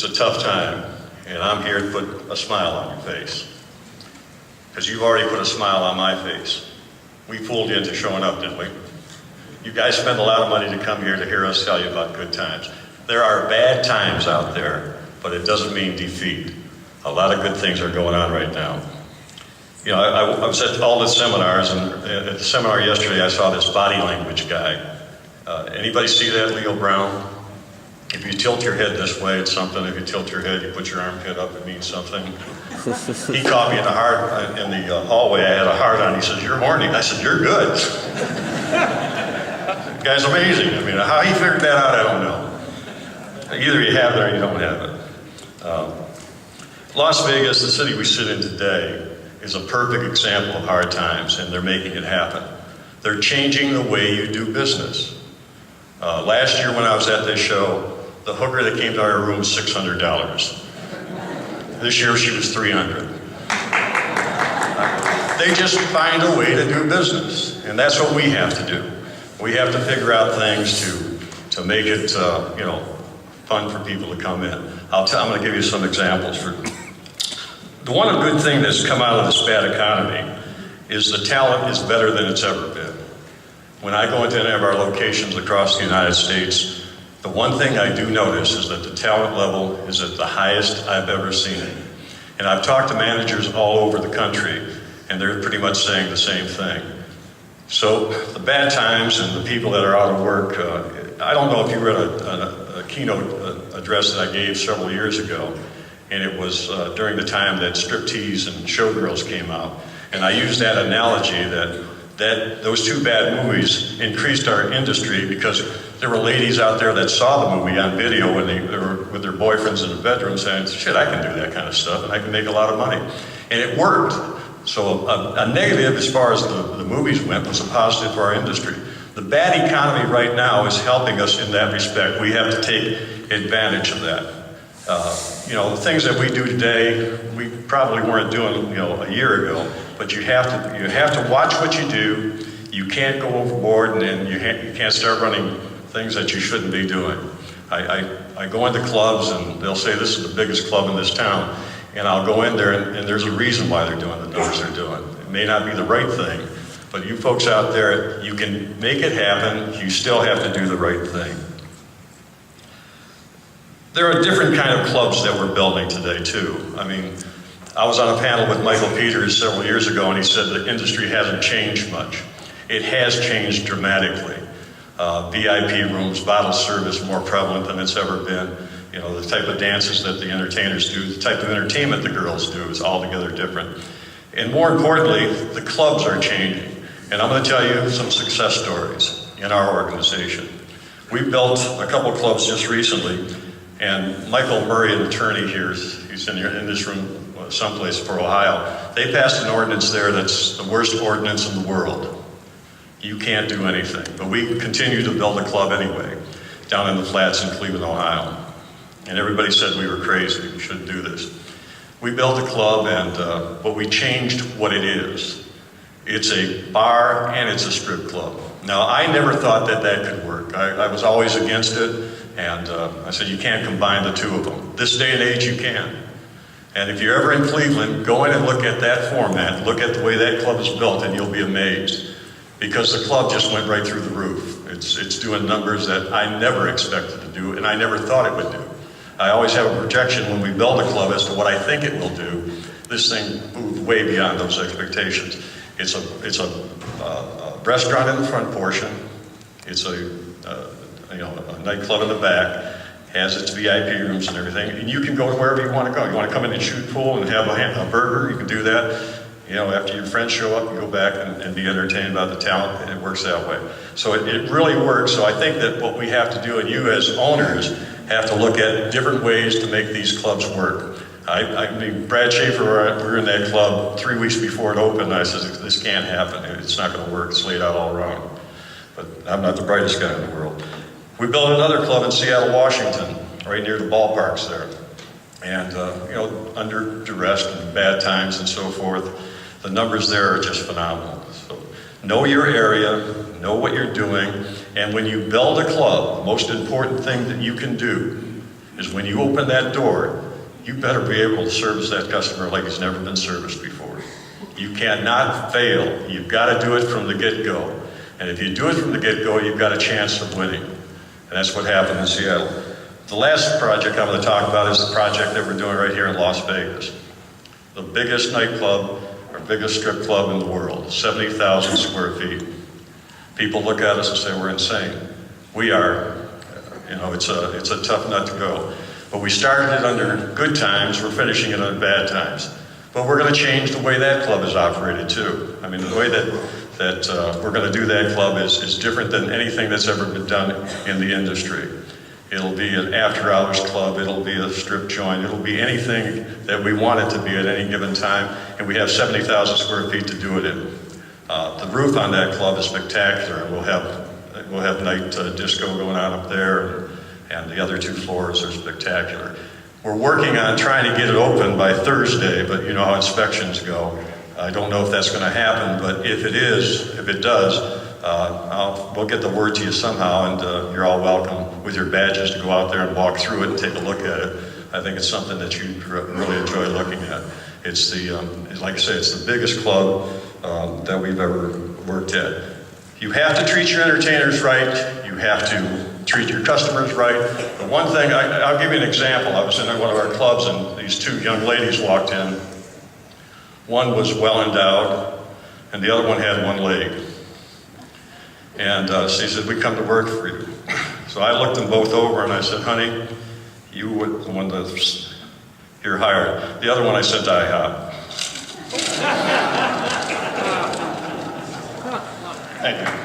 it's a tough time, and I'm here to put a smile on your face. Because you've already put a smile on my face. We fooled you into showing up, didn't we? You guys spend a lot of money to come here to hear us tell you about good times. There are bad times out there, but it doesn't mean defeat. A lot of good things are going on right now. You know, I was at all the seminars, and at the seminar yesterday I saw this body language guy. Anybody see that, Leo Brown? If you tilt your head this way, it's something. If you tilt your head, you put your armpit up, it means something. He caught me in the hallway. I had a heart on. He says, "You're horny." I said, "You're good." The guy's amazing. I mean, how he figured that out, I don't know. Either you have it or you don't have it. Las Vegas, the city we sit in today, is a perfect example of hard times, and they're making it happen. They're changing the way you do business. Last year when I was at this show, the hooker that came to our room was $600. This year she was $300. They just find a way to do business, and that's what we have to do. We have to figure out things to make it, fun for people to come in. I'm going to give you some examples. The one good thing that's come out of this bad economy is the talent is better than it's ever been. When I go into any of our locations across the United States, the one thing I do notice is that the talent level is at the highest I've ever seen it. And I've talked to managers all over the country, and they're pretty much saying the same thing. So the bad times and the people that are out of work, I don't know if you read a keynote address that I gave several years ago, and it was during the time that striptease and showgirls came out. And I used that analogy that those two bad movies increased our industry because there were ladies out there that saw the movie on video when they were with their boyfriends in the bedroom saying, "Shit, I can do that kind of stuff and I can make a lot of money." And it worked. So a negative as far as the movies went was a positive for our industry. The bad economy right now is helping us in that respect. We have to take advantage of that. The things that we do today, we probably weren't doing, a year ago. But you have to watch what you do. You can't go overboard, and you can't start running things that you shouldn't be doing. I go into clubs, and they'll say this is the biggest club in this town, and I'll go in there, and there's a reason why they're doing the numbers they're doing. It may not be the right thing, but you folks out there, you can make it happen. You still have to do the right thing. There are different kind of clubs that we're building today, too. I mean, I was on a panel with Michael Peters several years ago, and he said the industry hasn't changed much. It has changed dramatically. VIP rooms, bottle service more prevalent than it's ever been. The type of dances that the entertainers do, the type of entertainment the girls do is altogether different. And more importantly, the clubs are changing. And I'm going to tell you some success stories in our organization. We built a couple clubs just recently, and Michael Murray, an attorney here, he's in this room someplace for Ohio. They passed an ordinance there that's the worst ordinance in the world. You can't do anything. But we continue to build a club anyway, down in the flats in Cleveland, Ohio. And everybody said we were crazy, we shouldn't do this. We built a club, but we changed what it is. It's a bar and it's a strip club. Now, I never thought that could work. I was always against it, and I said, you can't combine the two of them. This day and age, you can. And if you're ever in Cleveland, go in and look at that format, look at the way that club is built, and you'll be amazed. Because the club just went right through the roof. It's doing numbers that I never expected to do, and I never thought it would do. I always have a projection when we build a club as to what I think it will do. This thing moved way beyond those expectations. It's a restaurant in the front portion. It's a nightclub in the back. Has its VIP rooms and everything, and you can go wherever you want to go. You want to come in and shoot pool and have a burger, you can do that. After your friends show up, you go back and be entertained about the talent, and it works that way. So it really works. So I think that what we have to do, and you as owners have to look at different ways to make these clubs work. I mean, Brad Schaefer, we were in that club 3 weeks before it opened, and I said, this can't happen. It's not going to work. It's laid out all wrong. But I'm not the brightest guy in the world. We built another club in Seattle, Washington, right near the ballparks there. And, under duress and bad times and so forth, the numbers there are just phenomenal. So know your area, know what you're doing, and when you build a club, the most important thing that you can do is when you open that door, you better be able to service that customer like he's never been serviced before. You cannot fail. You've got to do it from the get-go. And if you do it from the get-go, you've got a chance of winning. And that's what happened in Seattle. The last project I'm going to talk about is the project that we're doing right here in Las Vegas. The biggest nightclub, or biggest strip club in the world, 70,000 square feet. People look at us and say we're insane. We are. You know, it's a tough nut to go. But we started it under good times, we're finishing it on bad times. But we're going to change the way that club is operated too. I mean, the way that we're going to do that club is different than anything that's ever been done in the industry. It'll be an after-hours club, it'll be a strip joint, it'll be anything that we want it to be at any given time, and we have 70,000 square feet to do it in. The roof on that club is spectacular, and we'll have night disco going on up there, and the other 2 floors are spectacular. We're working on trying to get it open by Thursday, but you know how inspections go. I don't know if that's going to happen, but if it does, we'll get the word to you somehow, and you're all welcome with your badges to go out there and walk through it and take a look at it. I think it's something that you'd really enjoy looking at. It's like I say, it's the biggest club that we've ever worked at. You have to treat your entertainers right. You have to treat your customers right. The one thing, I'll give you an example. I was in one of our clubs and these 2 young ladies walked in. One was well endowed and the other one had 1 leg. And she said, "We come to work for you." So I looked them both over and I said, "Honey, you were the one that's you're hired." The other one I sent to IHOP. Thank you.